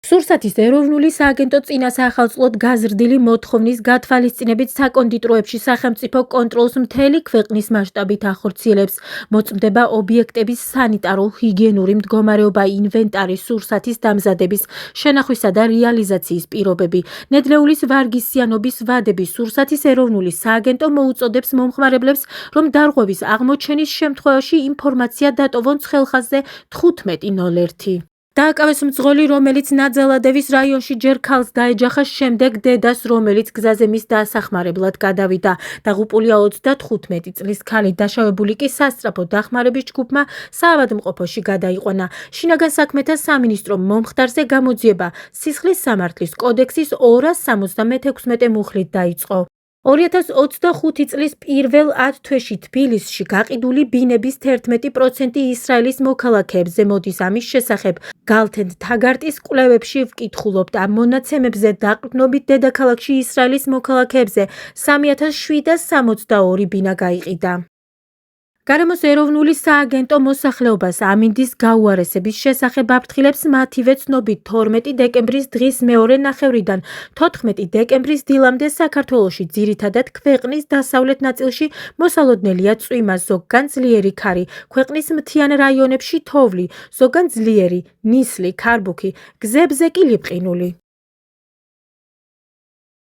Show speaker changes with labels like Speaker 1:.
Speaker 1: სურსათის ეროვნული სააგენტო წინა სახელმწიფოდ გაზრდილი მოთხოვნის გათვალისწინებით საკონდიტროებში სახელმწიფო კონტროლს მთელი ქვეყნის მასშტაბით ახორციელებს. მოწმდება ობიექტების სანიტარო-ჰიგიენური მდგომარეობა, ინვენტარის, სურსათის დამზადების, შენახვისა და რეალიზაციის პირობები. ნედლეულის ვარგისიანობის ვადები. სურსათის ეროვნული სააგენტო მოუწოდებს მომხმარებლებს, რომ დარღვევის აღმოჩენის შემთხვევაში ინფორმაცია დატოვონ ცხელხაზზე 1501. დააკავეს მძღოლი, რომელიც ნაძალადევის რაიონში ჯერ ქალს დაეჯახა, შემდეგ დედას, რომელიც გზაზე მის დასახმარებლად გადავიდა. დაღუპულია 35 წლის ქალი, დაშავებული კი სასწრაფო დახმარების ჯგუფმა საავადმყოფოში გადაიყვანა. შინაგან საქმეთა სამინისტრომ მომხდარზე გამოძიება სისხლის სამართლის კოდექსის 276 მუხლით დაიწყო. 2025 წლის პირველ 10 თვეში თბილისში გაყიდული ბინების 11% ისრაელის მოქალაქეებზე მოდის. ამის შესახებ გალთენ თაგარტის კვლევებში ვკითხულობთ. ამ მონაცემებზე დაყრდნობით დედაქალაქში ისრაელის მოქალაქეებზე 3762 ბინა გაიყიდა. გარემოს ეროვნული სააგენტო მოსახლეობას ამინდის გაუარესების შესახებ აფრთხილებს მათივე ცნობით 12 დეკემბრის დღის მეორე ნახევრიდან 14 დეკემბრის დილამდე საქართველოში ძირითადად ქვეყნის დასავლეთ ნაწილში მოსალოდნელია წვიმა, ზოგან ძლიერი ქარი, ქვეყნის მთიან რაიონებში თოვლი, ზოგან ძლიერი, ნისლი, ქარბუქი, გზებზე კი ლიბყინული.